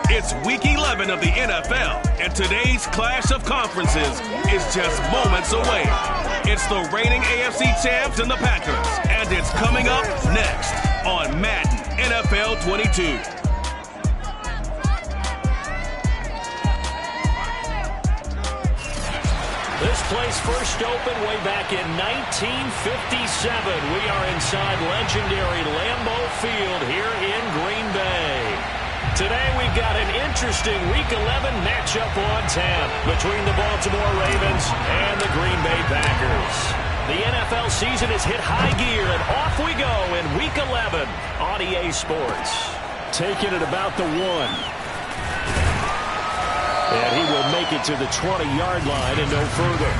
It's Week 11 of the NFL, and today's clash of conferences is just moments away. It's the reigning AFC champs and the Packers, and it's coming up next on Madden NFL 22. This place first opened way back in 1957. We are inside legendary Lambeau Field here in Green Bay. Today we've got an interesting Week 11 matchup on tap between the Baltimore Ravens and the Green Bay Packers. The NFL season has hit high gear, and off we go in Week 11 on EA Sports. Taking it about the 1. And he will make it to the 20-yard line and no further.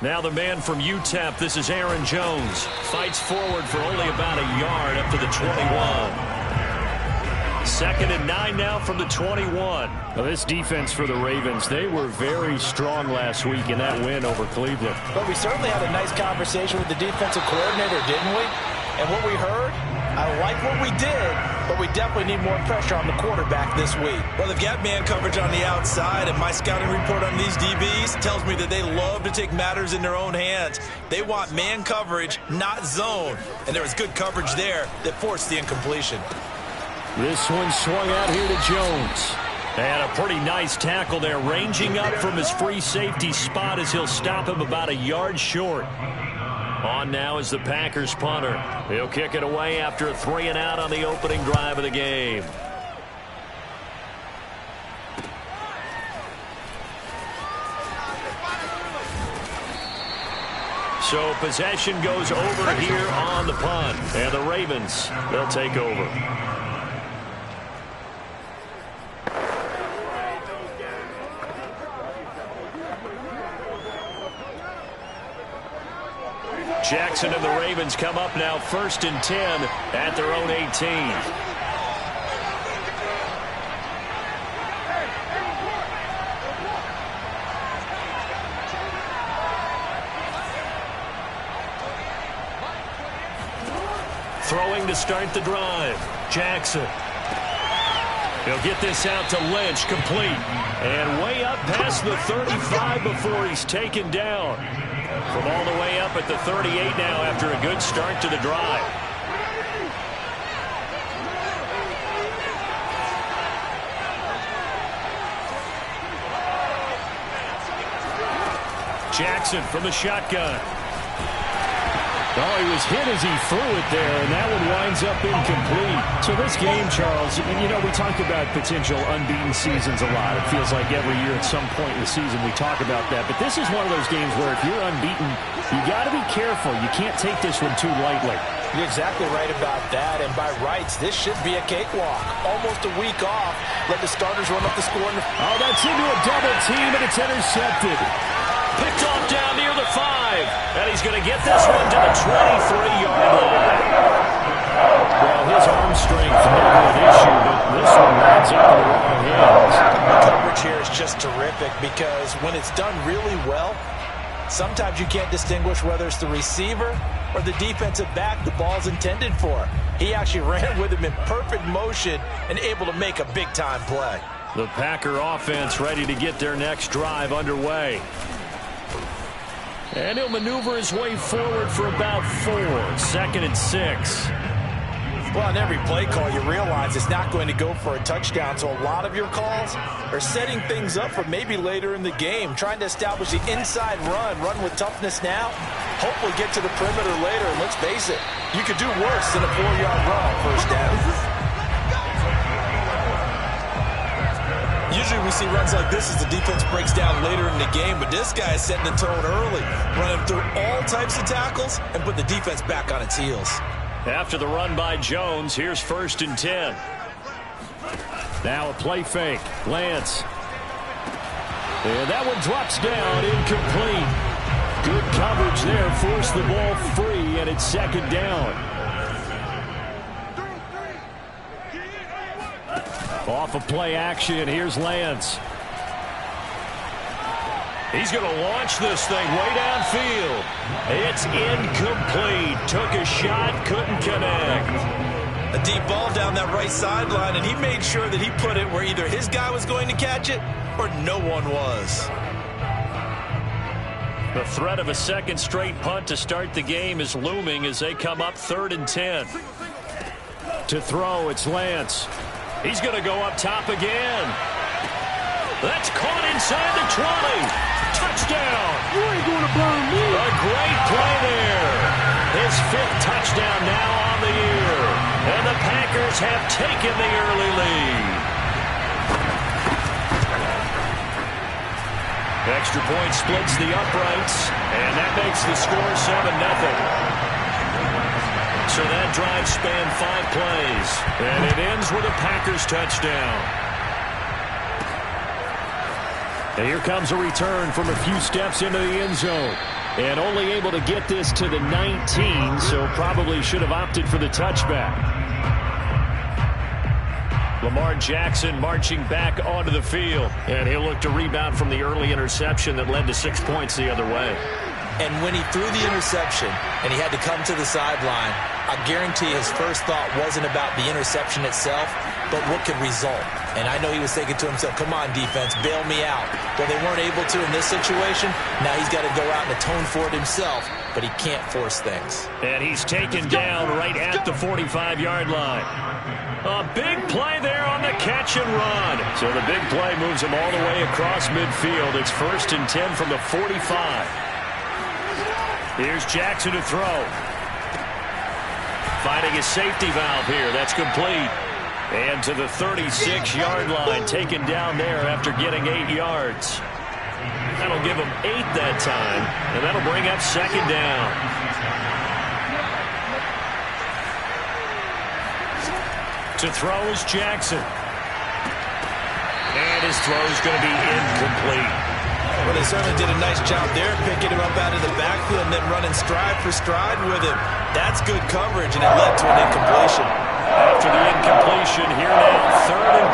Now the man from UTEP, this is Aaron Jones. Fights forward for only about a yard up to the 21. 2nd and 9 now from the 21. Well, this defense for the Ravens, they were very strong last week in that win over Cleveland. But we certainly had a nice conversation with the defensive coordinator, didn't we? And what we heard, I like what we did, but we definitely need more pressure on the quarterback this week. Well, they've got man coverage on the outside, and my scouting report on these DBs tells me that they love to take matters in their own hands. They want man coverage, not zone. And there was good coverage there that forced the incompletion. This one swung out here to Jones. And a pretty nice tackle there, ranging up from his free safety spot as he'll stop him about a yard short. On now is the Packers punter. He'll kick it away after a 3-and-out on the opening drive of the game. So possession goes over here on the punt. And the Ravens, they'll take over. Jackson and the Ravens come up now 1st and 10 at their own 18. Throwing to start the drive. Jackson. He'll get this out to Lynch, complete. And way up past the 35 before he's taken down. From all the way up at the 38 now after a good start to the drive. Jackson from the shotgun. Oh, he was hit as he threw it there, and that one winds up incomplete. So this game, Charles, you know, we talk about potential unbeaten seasons a lot. It feels like every year at some point in the season we talk about that. But this is one of those games where if you're unbeaten, you got to be careful. You can't take this one too lightly. You're exactly right about that, and by rights, this should be a cakewalk. Almost a week off. Let the starters run up the score. Oh, that's into a double team, and it's intercepted. Picked off down near the 5. And he's going to get this one to the 23-yard line. Well, his arm strength never an issue, but this one lands up in the wrong hands. The coverage here is just terrific because when it's done really well, sometimes you can't distinguish whether it's the receiver or the defensive back the ball's intended for. He actually ran with him in perfect motion and able to make a big-time play. The Packer offense ready to get their next drive underway. And he'll maneuver his way forward for about 4. 2nd and 6. Well, on every play call, you realize it's not going to go for a touchdown. So a lot of your calls are setting things up for maybe later in the game, trying to establish the inside run with toughness now, hopefully get to the perimeter later. And let's face it, you could do worse than a 4-yard run on first down. Usually we see runs like this as the defense breaks down later in the game, but this guy is setting the tone early, running through all types of tackles and put the defense back on its heels. After the run by Jones, here's 1st and 10. Now a play fake. Lance. And that one drops down, incomplete. Good coverage there, forced the ball free, and it's 2nd down. Off of play action, here's Lance. He's going to launch this thing way downfield. It's incomplete. Took a shot, couldn't connect. A deep ball down that right sideline, and he made sure that he put it where either his guy was going to catch it or no one was. The threat of a second straight punt to start the game is looming as they come up 3rd and 10. To throw, it's Lance. He's going to go up top again. That's caught inside the 20. Touchdown. You ain't going to burn me. A great play there. His 5th touchdown now on the year. And the Packers have taken the early lead. Extra point splits the uprights, and that makes the score 7-0. So that drive spanned 5 plays, and it ends with a Packers touchdown. And here comes a return from a few steps into the end zone. And only able to get this to the 19, so probably should have opted for the touchback. Lamar Jackson marching back onto the field. And he'll look to rebound from the early interception that led to 6 points the other way. And when he threw the interception and he had to come to the sideline, I guarantee his first thought wasn't about the interception itself, but what could result. And I know he was thinking to himself, come on, defense, bail me out. Well, they weren't able to in this situation. Now he's got to go out and atone for it himself, but he can't force things. And he's taken down right at the 45-yard line. A big play there on the catch and run. So the big play moves him all the way across midfield. It's 1st and 10 from the 45. Here's Jackson to throw. Finding his safety valve here. That's complete. And to the 36-yard line, taken down there after getting 8 yards. That'll give him 8 that time, and that'll bring up 2nd down. To throw is Jackson. And his throw is going to be incomplete. Well, they certainly did a nice job there, picking him up out of the backfield and then running stride for stride with him. That's good coverage, and it led to an incompletion. After the incompletion, here now, 3rd and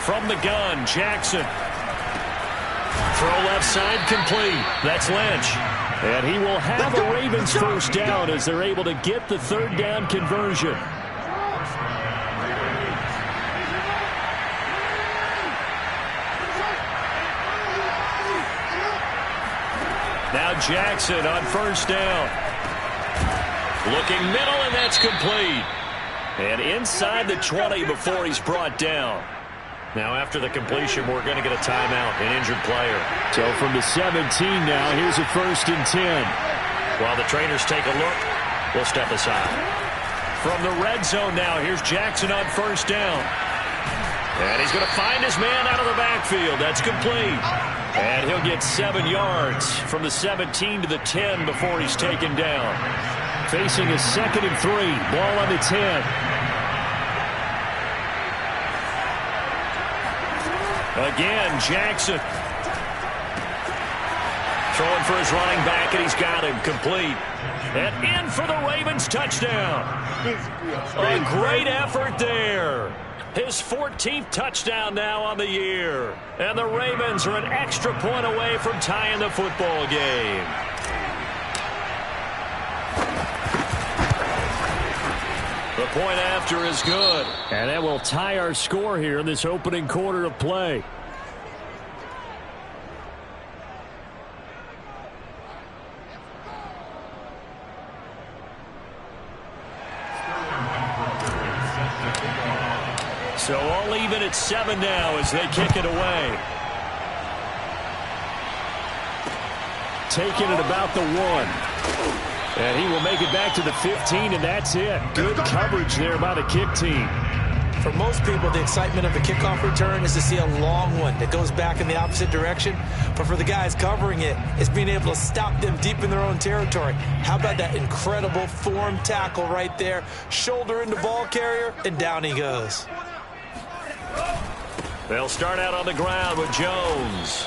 2. From the gun, Jackson. Throw left side complete. That's Lynch. And he will have a Ravens first down as they're able to get the 3rd down conversion. Now Jackson on 1st down. Looking middle, and that's complete. And inside the 20 before he's brought down. Now after the completion, we're going to get a timeout, an injured player. So from the 17 now, here's a 1st and 10. While the trainers take a look, we'll step aside. From the red zone now, here's Jackson on 1st down. And he's going to find his man out of the backfield. That's complete. And he'll get 7 yards from the 17 to the 10 before he's taken down. Facing a 2nd and 3. Ball on the 10. Again, Jackson. Throwing for his running back, and he's got him complete. And in for the Ravens touchdown. A great effort there. His 14th touchdown now on the year. And the Ravens are an extra point away from tying the football game. The point after is good. And that will tie our score here in this opening quarter of play. So all even at 7 now as they kick it away. Taking it about the 1. And he will make it back to the 15, and that's it. Good coverage there by the kick team. For most people, the excitement of the kickoff return is to see a long one that goes back in the opposite direction. But for the guys covering it, it's being able to stop them deep in their own territory. How about that incredible form tackle right there? Shoulder into ball carrier, and down he goes. They'll start out on the ground with Jones.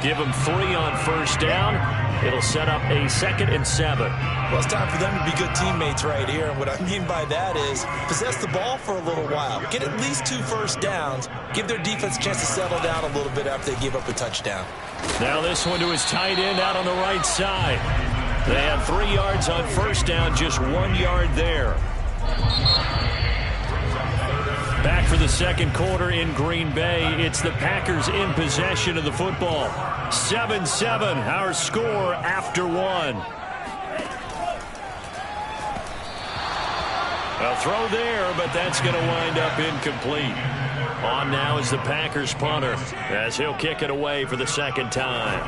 Give him 3 on first down. It'll set up a 2nd and 7. Well, it's time for them to be good teammates right here. And what I mean by that is possess the ball for a little while. Get at least 2 first downs. Give their defense a chance to settle down a little bit after they give up a touchdown. Now this one to his tight end out on the right side. They had 3 yards on first down, just 1 yard there. Back for the second quarter in Green Bay. It's the Packers in possession of the football. 7-7, our score after 1. A throw there, but that's going to wind up incomplete. On now is the Packers punter, as he'll kick it away for the second time.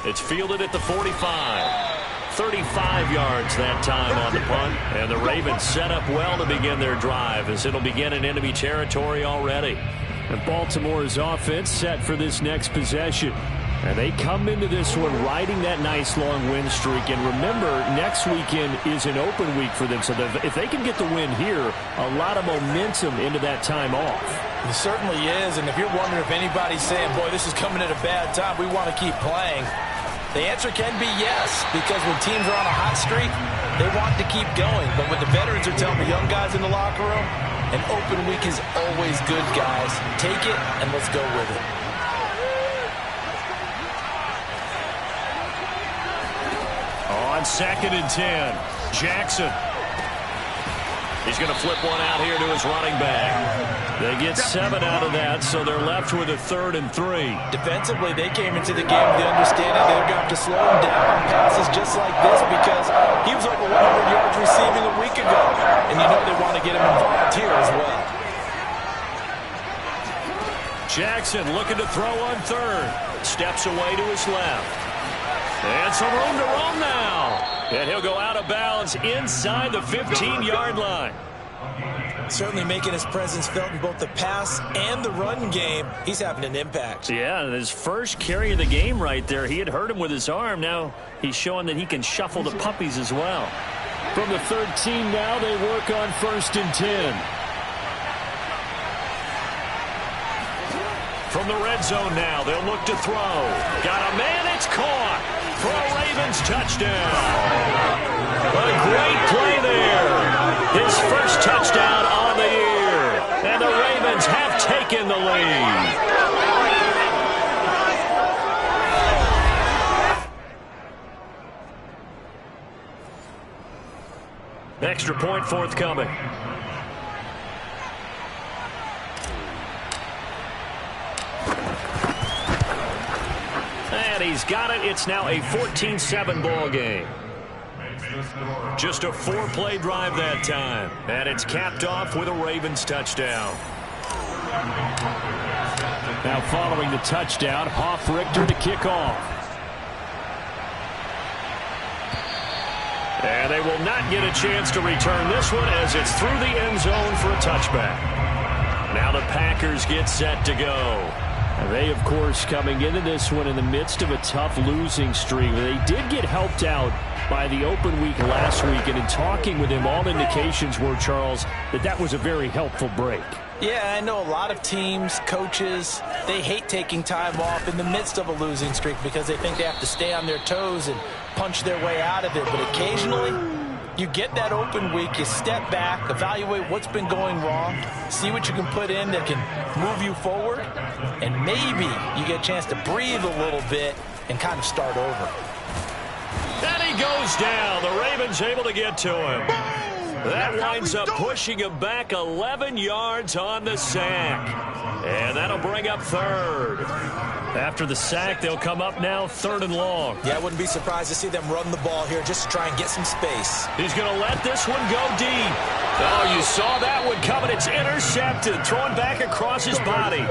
It's fielded at the 45. 35 yards that time on the punt. And the Ravens set up well to begin their drive, as it'll begin in enemy territory already. And Baltimore's offense set for this next possession. And they come into this one riding that nice long win streak. And remember, next weekend is an open week for them. So if they can get the win here, a lot of momentum into that time off. It certainly is. And if you're wondering if anybody's saying, boy, this is coming at a bad time, we want to keep playing, the answer can be yes, because when teams are on a hot streak, they want to keep going. But what the veterans are telling the young guys in the locker room, an open week is always good, guys. Take it, and let's go with it. On 2nd and 10, Jackson. He's going to flip one out here to his running back. They get 7 out of that, so they're left with a 3rd and 3. Defensively, they came into the game with the understanding they're going to have to slow him down on passes just like this, because he was over 100 yards receiving a week ago. And you know they want to get him involved here as well. Jackson looking to throw on 3rd. Steps away to his left. And some room to roam now. And he'll go out of bounds inside the 15-yard line. Certainly making his presence felt in both the pass and the run game. He's having an impact. Yeah, his first carry of the game right there. He had hurt him with his arm. Now he's showing that he can shuffle the puppies as well. From the 13 now, they work on 1st and 10. From the red zone now, they'll look to throw. Got a man, it's caught for a Ravens touchdown. A great play there. His first touchdown on the year. And the Ravens have taken the lead. Extra point forthcoming. And he's got it. It's now a 14-7 ball game. Just a 4-play drive that time. And it's capped off with a Ravens touchdown. Now following the touchdown, Hoff-Richter to kick off. And they will not get a chance to return this one, as it's through the end zone for a touchback. Now the Packers get set to go. They, of course, coming into this one in the midst of a tough losing streak. They did get helped out by the open week last week, and in talking with him, all indications were, Charles, that was a very helpful break. Yeah, I know a lot of teams, coaches, they hate taking time off in the midst of a losing streak because they think they have to stay on their toes and punch their way out of it. But occasionally, you get that open week, you step back, evaluate what's been going wrong, see what you can put in that can move you forward, and maybe you get a chance to breathe a little bit and kind of start over. And he goes down. The Ravens able to get to him. That winds up pushing him back 11 yards on the sack. And that'll bring up 3rd. After the sack, they'll come up now 3rd and long. Yeah, I wouldn't be surprised to see them run the ball here just to try and get some space. He's going to let this one go deep. Oh, you saw that one coming. It's intercepted. Thrown back across his body.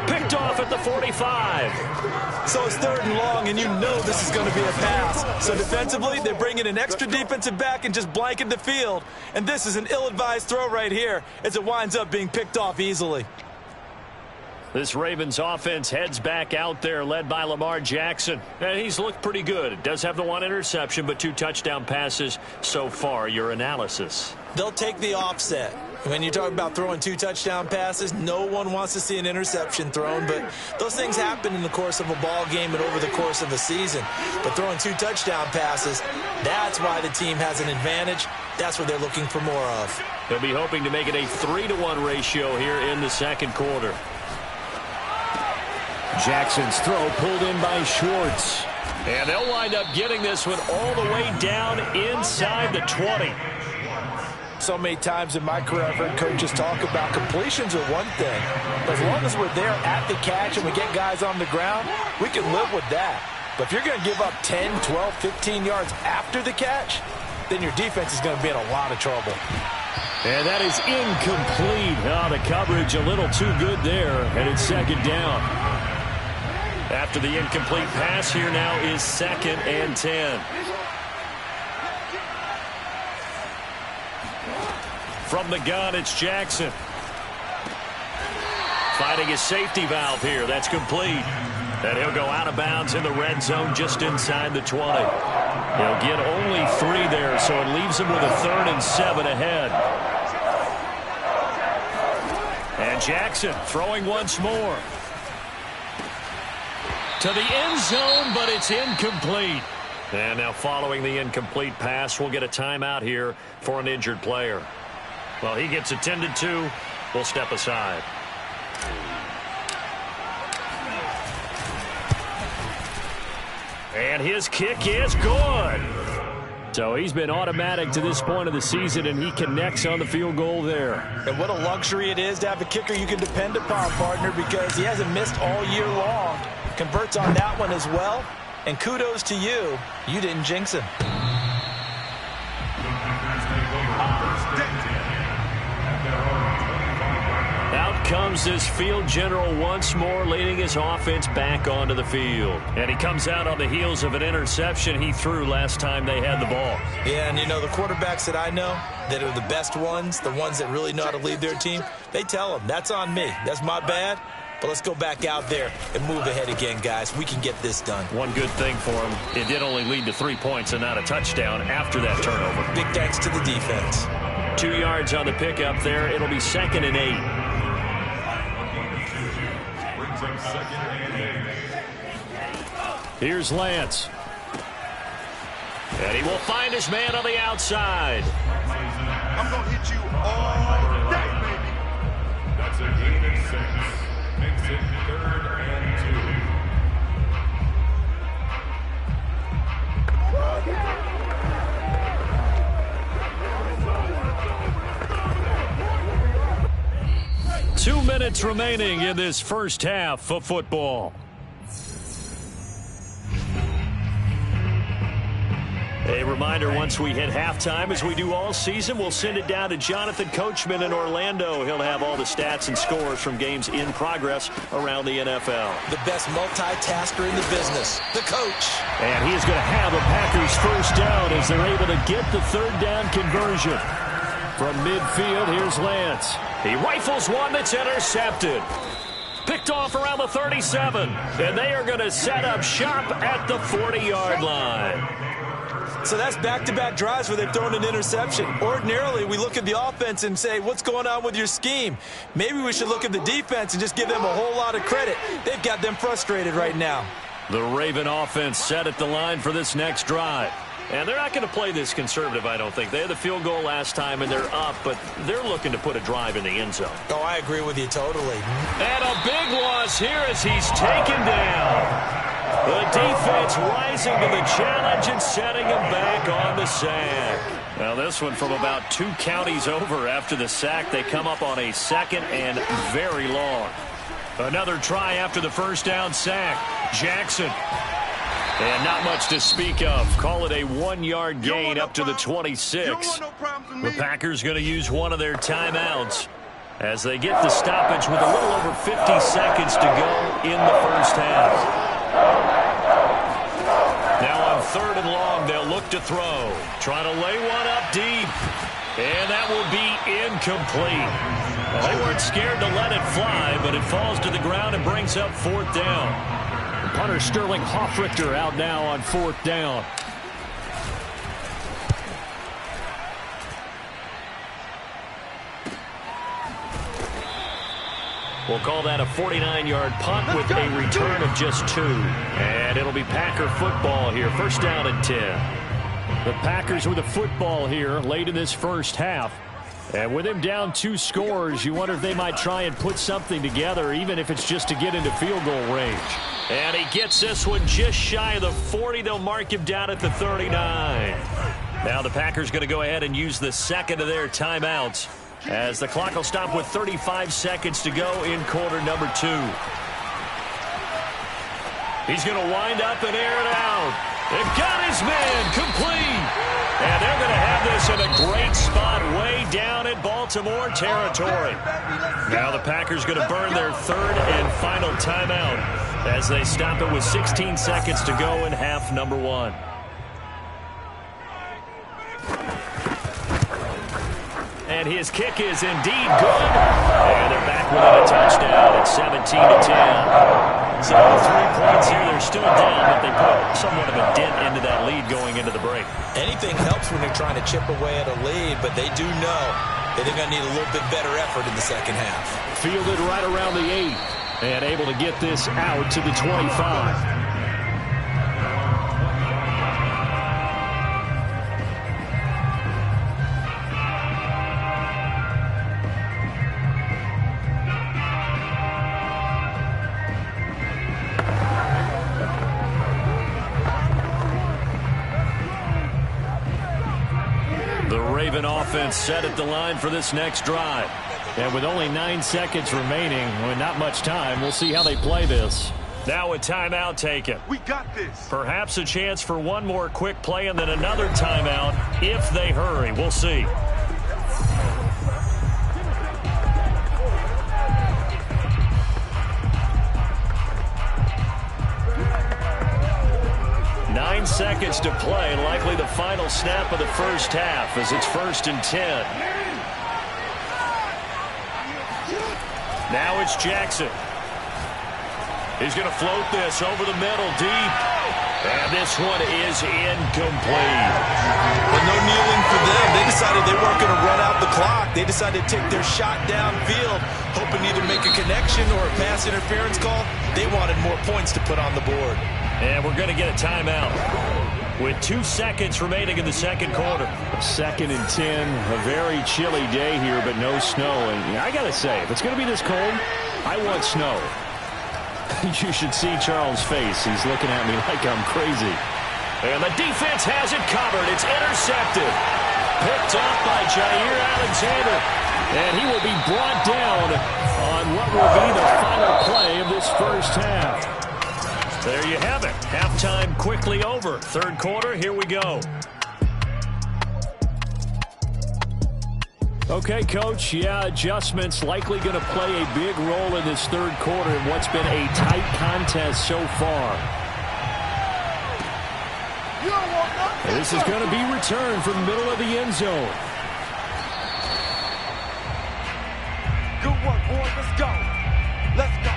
Picked off at the 45. So it's 3rd and long, and you know this is going to be a pass. So defensively, they're bringing an extra defensive back and just blanking the field. And this is an ill-advised throw right here as it winds up being picked off easily. This Ravens offense heads back out there, led by Lamar Jackson. And he's looked pretty good. It does have the 1 interception, but 2 touchdown passes so far. Your analysis? They'll take the offset. When you talk about throwing 2 touchdown passes, no one wants to see an interception thrown, but those things happen in the course of a ball game and over the course of a season. But throwing 2 touchdown passes, that's why the team has an advantage. That's what they're looking for more of. They'll be hoping to make it a 3-to-1 ratio here in the second quarter. Jackson's throw pulled in by Schwartz. And they'll wind up getting this one all the way down inside the 20. So many times in my career I've heard coaches talk about completions are one thing. But as long as we're there at the catch and we get guys on the ground, we can live with that. But if you're going to give up 10, 12, 15 yards after the catch, then your defense is going to be in a lot of trouble. And that is incomplete. Oh, the coverage a little too good there, and it's second down. After the incomplete pass, here now is 2nd and 10. From the gun, it's Jackson. Finding his safety valve here. That's complete. And he'll go out of bounds in the red zone just inside the 20. He'll get only 3 there, so it leaves him with a 3rd and 7 ahead. And Jackson throwing once more. To the end zone, but it's incomplete. And now following the incomplete pass, we'll get a timeout here for an injured player. Well, he gets attended to. We'll step aside. And his kick is good. So he's been automatic to this point of the season, and he connects on the field goal there. And what a luxury it is to have a kicker you can depend upon, partner, because he hasn't missed all year long. Converts on that one as well. And kudos to you. You didn't jinx him. Out comes this field general once more, leading his offense back onto the field. And he comes out on the heels of an interception he threw last time they had the ball. Yeah, and you know, the quarterbacks that I know that are the best ones, the ones that really know how to lead their team, they tell them, that's on me. That's my bad. But let's go back out there and move ahead again, guys. We can get this done. One good thing for him, it did only lead to 3 points and not a touchdown after that turnover. Big thanks to the defense. 2 yards on the pickup there. It'll be 2nd and 8. Here's Lance. And he will find his man on the outside. I'm going to hit you all day, baby. That's a gain of 6. Makes it 3rd and 2. 2 minutes remaining in this first half of football. A reminder, once we hit halftime, as we do all season, we'll send it down to Jonathan Coachman in Orlando. He'll have all the stats and scores from games in progress around the NFL. The best multitasker in the business, the coach. And he is going to have a Packers first down as they're able to get the 3rd down conversion. From midfield, here's Lance. He rifles one that's intercepted. Picked off around the 37. And they are going to set up shop at the 40-yard line. So that's back-to-back drives where they've thrown an interception. Ordinarily, we look at the offense and say, what's going on with your scheme? Maybe we should look at the defense and just give them a whole lot of credit. They've got them frustrated right now. The Raven offense set at the line for this next drive. And they're not going to play this conservative, I don't think. They had the field goal last time, and they're up, but they're looking to put a drive in the end zone. Oh, I agree with you totally. And a big loss here as he's taken down. The defense rising to the challenge and setting him back on the sack. Now this one from about 2 counties over after the sack. They come up on a 2nd and very long. Another try after the first down sack. Jackson. And not much to speak of. Call it a 1-yard gain up to the 26. The Packers going to use one of their timeouts as they get the stoppage with a little over 50 seconds to go in the first half. Now on 3rd and long, they'll look to throw. Trying to lay one up deep. And that will be incomplete. Well, they weren't scared to let it fly, but it falls to the ground and brings up 4th down. Punter Sterling Hoffrichter out now on 4th down. We'll call that a 49-yard punt with a return of just 2. And it'll be Packer football here. 1st down and 10. The Packers with a football here late in this first half. And with him down 2 scores, you wonder if they might try and put something together, even if it's just to get into field goal range. And he gets this one just shy of the 40. They'll mark him down at the 39. Now the Packers going to go ahead and use the second of their timeouts, as the clock will stop with 35 seconds to go in quarter number 2. He's going to wind up and air it out. They've got his man complete. And they're going to have this in a great spot way down in Baltimore territory. Now the Packers going to burn their 3rd and final timeout as they stop it with 16 seconds to go in half number 1. And his kick is indeed good. And they're back within a touchdown at 17-10. So 3 points here. They're still down, but they put somewhat of a dent into that lead going into the break. Anything helps when they're trying to chip away at a lead, but they do know that they're going to need a little bit better effort in the second half. Fielded right around the 8 and able to get this out to the 25. Offense set at the line for this next drive. And with only 9 seconds remaining, with not much time, we'll see how they play this. Now a timeout taken. We got this. Perhaps a chance for one more quick play and then another timeout if they hurry. We'll see. Seconds to play, likely the final snap of the first half as it's 1st and 10. Now it's Jackson. He's going to float this over the middle deep. And this one is incomplete. But no kneeling for them. They decided they weren't going to run out the clock. They decided to take their shot downfield, hoping to either make a connection or a pass interference call. They wanted more points to put on the board. And we're going to get a timeout with 2 seconds remaining in the second quarter. 2nd and 10, a very chilly day here, but no snow. And I got to say, if it's going to be this cold, I want snow. You should see Charles' face. He's looking at me like I'm crazy. And the defense has it covered. It's intercepted. Picked up by Jair Alexander. And he will be brought down on what will be the final play of this first half. There you have it. Halftime quickly over. Third quarter, here we go. Okay, Coach. Yeah, adjustments likely going to play a big role in this third quarter in what's been a tight contest so far. This is going to be returned from the middle of the end zone. Good work, boys. Let's go. Let's go.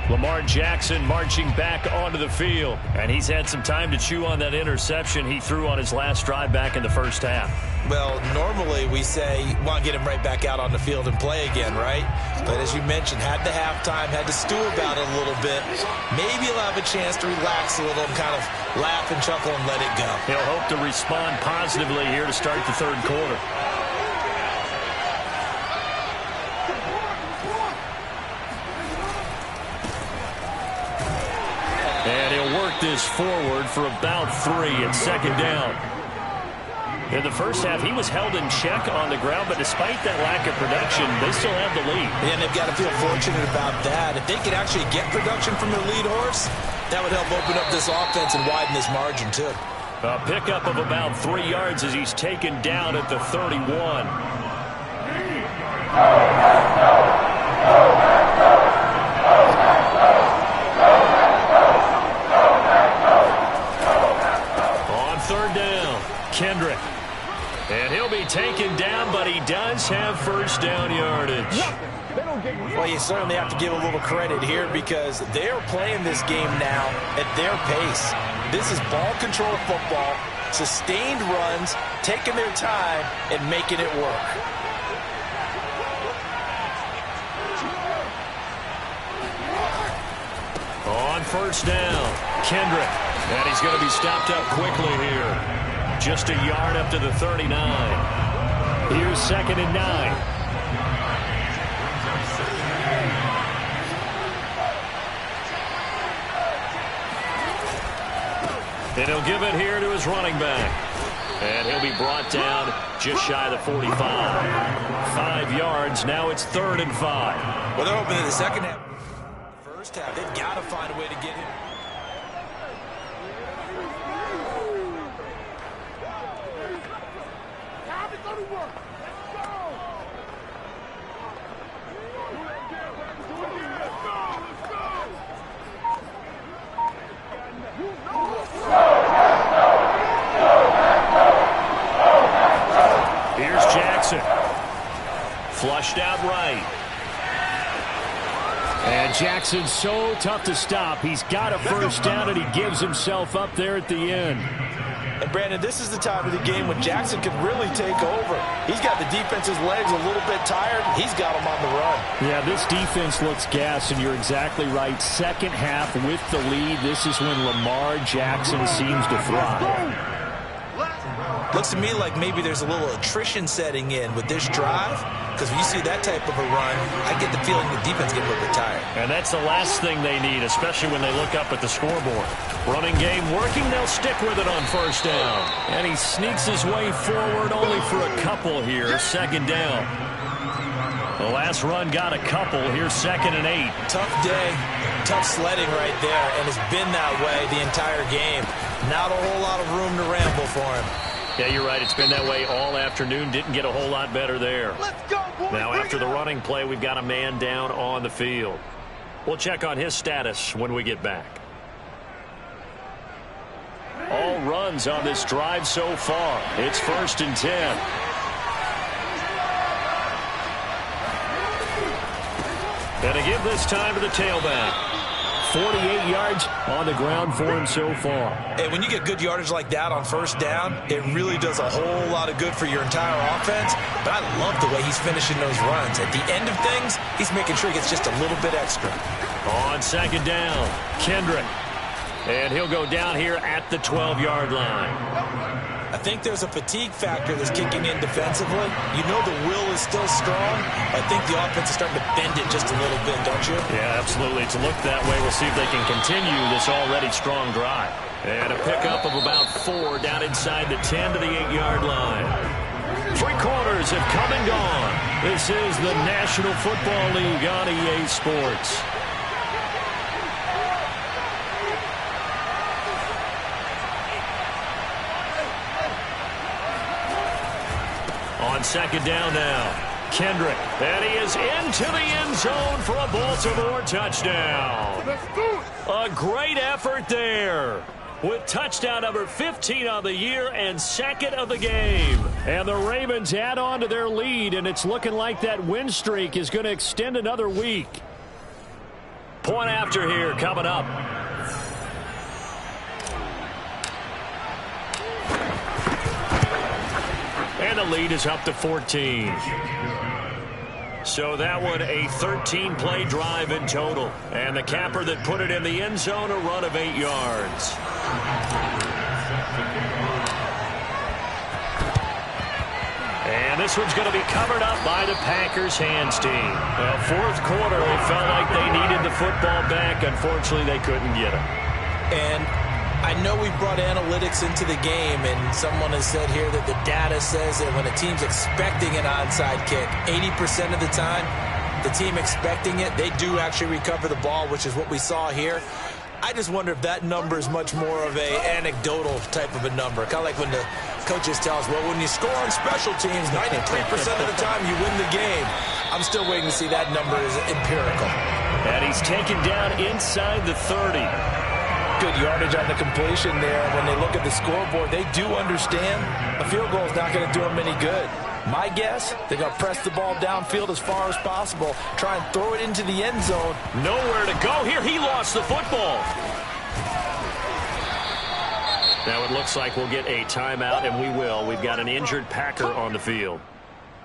Lamar Jackson marching back onto the field. And he's had some time to chew on that interception he threw on his last drive back in the first half. Well, normally we say, want to get him right back out on the field and play again, right? But as you mentioned, had the halftime, had to stew about it a little bit. Maybe he'll have a chance to relax a little and kind of laugh and chuckle and let it go. He'll hope to respond positively here to start the third quarter. And he'll work this forward for about 3 at second down. In the first half, he was held in check on the ground, but despite that lack of production, they still have the lead. And they've got to feel fortunate about that. If they could actually get production from their lead horse, that would help open up this offense and widen this margin, too. A pickup of about 3 yards as he's taken down at the 31. On third down, Kendrick. And he'll be taken down, but he does have first down yardage. Well, you certainly have to give a little credit here because they're playing this game now at their pace. This is ball control football, sustained runs, taking their time, and making it work. On first down, Kendrick. And he's going to be stopped up quickly here. Just a yard up to the 39. Here's 2nd and 9. And he'll give it here to his running back. And he'll be brought down just shy of the 45. 5 yards. Now it's 3rd and 5. Well, they're hoping in the second half. First half, they've got to find a way to get him. Here's Jackson. Flushed out right. And Jackson's so tough to stop. He's got a first down, and he gives himself up there at the end. And, Brandon, this is the time of the game when Jackson can really take over. He's got the defense's legs a little bit tired. He's got them on the run. Yeah, this defense looks gassed, and you're exactly right. Second half with the lead, this is when Lamar Jackson seems to thrive. Looks to me like maybe there's a little attrition setting in with this drive, because when you see that type of a run, I get the feeling the defense gets a little bit tired. And that's the last thing they need, especially when they look up at the scoreboard. Running game working, they'll stick with it on first down. And he sneaks his way forward only for a couple here, 2nd down. The last run got a couple. Here's 2nd and 8. Tough day, tough sledding right there, and it's been that way the entire game. Not a whole lot of room to ramble for him. Yeah, you're right. It's been that way all afternoon. Didn't get a whole lot better there. Let's go, boy. Now, after the running play, we've got a man down on the field. We'll check on his status when we get back. All runs on this drive so far. It's 1st and 10. And to give this time to the tailback. 48 yards on the ground for him so far. And when you get good yardage like that on first down, it really does a whole lot of good for your entire offense. But I love the way he's finishing those runs. At the end of things, he's making sure he gets just a little bit extra. On 2nd down, Kendrick. And he'll go down here at the 12-yard line. I think there's a fatigue factor that's kicking in defensively. You know the will is still strong. I think the offense is starting to bend it just a little bit, don't you? Yeah, absolutely. It's looked that way. We'll see if they can continue this already strong drive. And a pickup of about 4 down inside the 10 to the 8-yard line. 3 quarters have come and gone. This is the National Football League on EA Sports. On 2nd down now, Kendrick. And he is into the end zone for a Baltimore touchdown. Let's do it. A great effort there. With touchdown number 15 on the year and 2nd of the game. And the Ravens add on to their lead, and it's looking like that win streak is going to extend another week. Point after here coming up. And the lead is up to 14. So that one a 13-play drive in total. And the capper that put it in the end zone, a run of 8 yards. And this one's going to be covered up by the Packers hands team. Well, 4th quarter, they felt like they needed the football back. Unfortunately, they couldn't get it. And I know we brought analytics into the game, and someone has said here that the data says that when a team's expecting an onside kick, 80% of the time, the team expecting it, they do actually recover the ball, which is what we saw here. I just wonder if that number is much more of a anecdotal type of a number. Kind of like when the coaches tell us, well, when you score on special teams, 93% of the time you win the game. I'm still waiting to see that number is empirical. And he's taken down inside the 30. good yardage on the completion there. When they look at the scoreboard, they do understand a field goal is not going to do them any good. My guess, they're going to press the ball downfield as far as possible, try and throw it into the end zone. Nowhere to go here. He lost the football. Now it looks like we'll get a timeout, and we will. We've got an injured Packer on the field.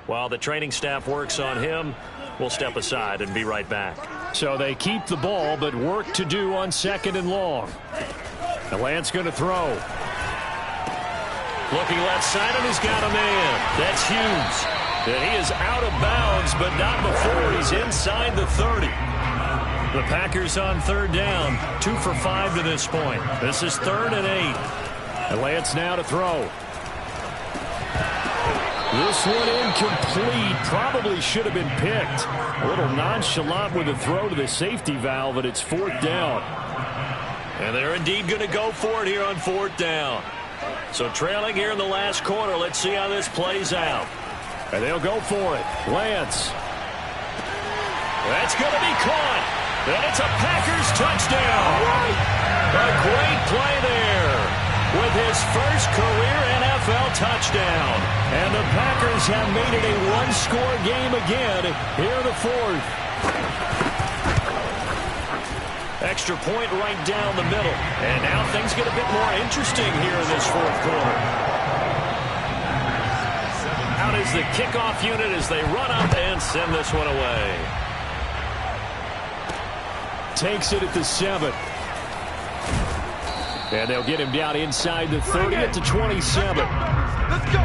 While the training staff works on him, we'll step aside and be right back. So they keep the ball, but work to do on 2nd and long. And Lance going to throw. Looking left side, and he's got a man. That's Hughes. And he is out of bounds, but not before he's inside the 30. The Packers on 3rd down, 2 for 5 to this point. This is 3rd and 8. And Lance now to throw. This one incomplete. Probably should have been picked. A little nonchalant with a throw to the safety valve, and it's 4th down. And they're indeed going to go for it here on 4th down. So trailing here in the last quarter. Let's see how this plays out. And they'll go for it. Lance. That's going to be caught. And it's a Packers touchdown. A great play there with his first career NFL touchdown. And the Packers have made it a one-score game again here in the 4th. Extra point right down the middle. And now things get a bit more interesting here in this 4th quarter. Out is the kickoff unit as they run up and send this one away. Takes it at the 7. And they'll get him down inside the 30 at the 27. Let's go.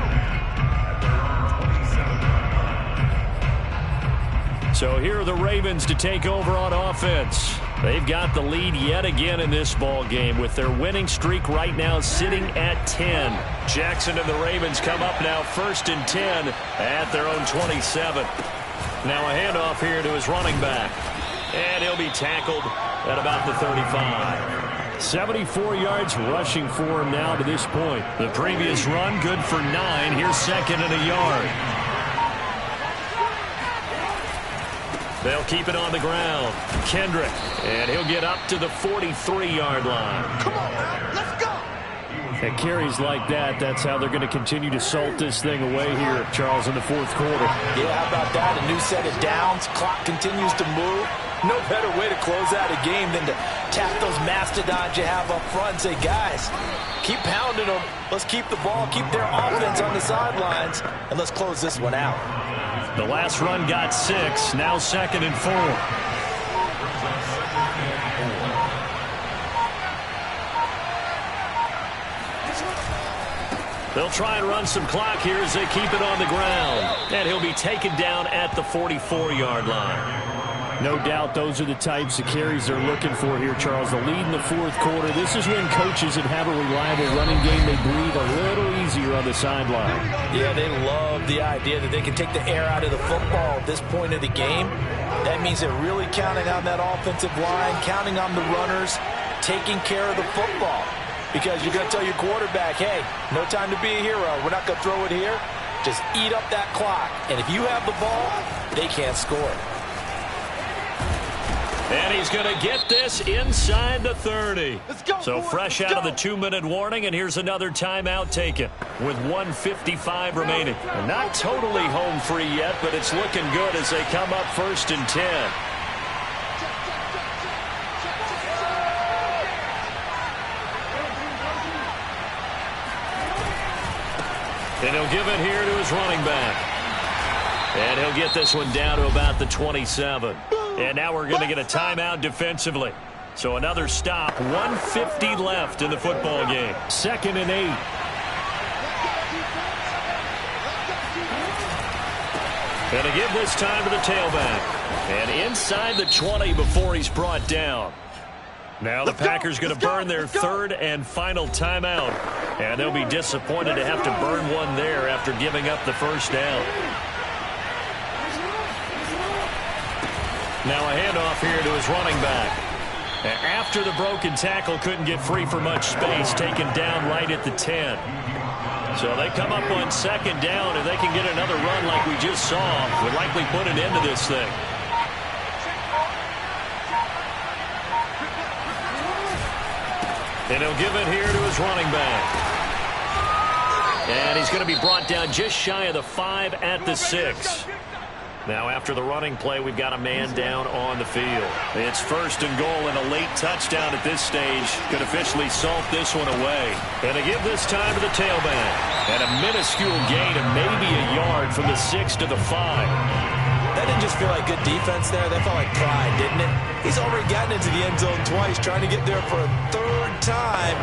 So here are the Ravens to take over on offense. They've got the lead yet again in this ball game with their winning streak right now sitting at 10. Jackson and the Ravens come up now 1st and 10 at their own 27. Now a handoff here to his running back. And he'll be tackled at about the 35. 74 yards rushing for him now to this point. The previous run good for 9. Here's 2nd and a yard. They'll keep it on the ground. Kendrick. And he'll get up to the 43-yard line. Come on, man. Let's go. And carries like that, that's how they're going to continue to salt this thing away here, Charles, in the 4th quarter. Yeah, how about that? A new set of downs. Clock continues to move. No better way to close out a game than to tap those mastodons you have up front and say, guys, keep pounding them. Let's keep the ball, keep their offense on the sidelines, and let's close this one out. The last run got 6. Now 2nd and 4. They'll try and run some clock here as they keep it on the ground. And he'll be taken down at the 44-yard line. No doubt those are the types of carries they're looking for here, Charles. The lead in the 4th quarter. This is when coaches that have a reliable running game, they breathe a little easier on the sideline. Yeah, they love the idea that they can take the air out of the football at this point of the game. That means they're really counting on that offensive line, counting on the runners, taking care of the football. Because you're going to tell your quarterback, hey, no time to be a hero. We're not going to throw it here. Just eat up that clock. And if you have the ball, they can't score. And he's going to get this inside the 30. Let's go, so boys, fresh out of the 2-minute warning, and here's another timeout taken with 1:55 remaining. And not totally home free yet, but it's looking good as they come up 1st and 10. And he'll give it here to his running back. And he'll get this one down to about the 27. And now we're going to get a timeout defensively. So another stop. 1:50 left in the football game. 2nd and 8. And to give this time to the tailback. And inside the 20 before he's brought down. Now the Packers going to burn their 3rd and final timeout. And they'll be disappointed to have to burn one there after giving up the 1st down. Now a handoff here to his running back. After the broken tackle, couldn't get free for much space, taken down right at the 10. So they come up on 2nd down. If they can get another run like we just saw, would likely put an end to this thing. And he'll give it here to his running back. And he's going to be brought down just shy of the 5 at the 6. Now after the running play, we've got a man down on the field. It's 1st and goal and a late touchdown at this stage could officially salt this one away. And to give this time to the tailback. And a minuscule gain of maybe a yard from the 6 to the 5. That didn't just feel like good defense there. That felt like pride, didn't it? He's already gotten into the end zone twice, trying to get there for a 3rd time.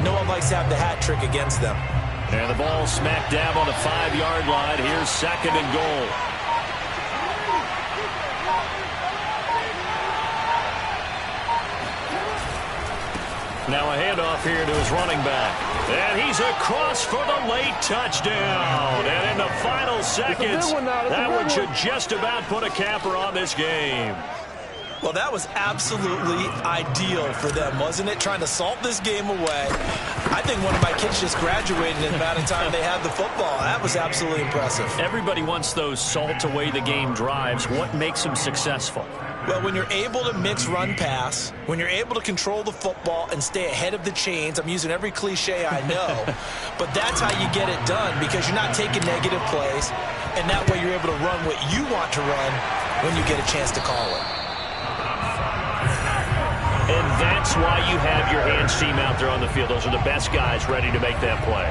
No one likes to have the hat trick against them. And the ball smack dab on the 5-yard line. Here's 2nd and goal. Now a handoff here to his running back. And he's across for the late touchdown. And in the final seconds, that one should just about put a capper on this game. Well, that was absolutely ideal for them, wasn't it? Trying to salt this game away. I think one of my kids just graduated in the amount of time they had the football. That was absolutely impressive. Everybody wants those salt away the game drives. What makes them successful? Well, when you're able to mix run-pass, when you're able to control the football and stay ahead of the chains, I'm using every cliche I know, but that's how you get it done because you're not taking negative plays, and that way you're able to run what you want to run when you get a chance to call it. And that's why you have your hands team out there on the field. Those are the best guys ready to make that play.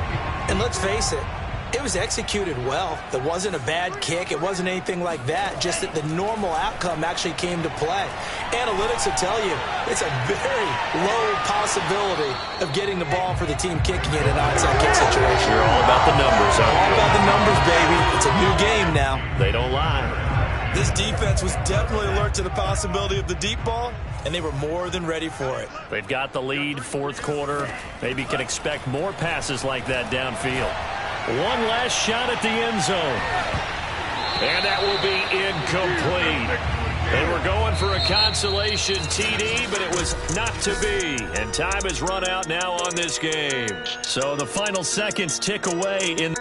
And let's face it, it was executed well. There wasn't a bad kick. It wasn't anything like that, just that the normal outcome actually came to play. Analytics will tell you it's a very low possibility of getting the ball for the team kicking it in an onside kick situation. You're all about the numbers, aren't you? All about the numbers, baby. It's a new game now. They don't lie. This defense was definitely alert to the possibility of the deep ball, and they were more than ready for it. They've got the lead, 4th quarter. Maybe can expect more passes like that downfield. One last shot at the end zone. And that will be incomplete. They were going for a consolation TD, but it was not to be. And time has run out now on this game. So the final seconds tick away in...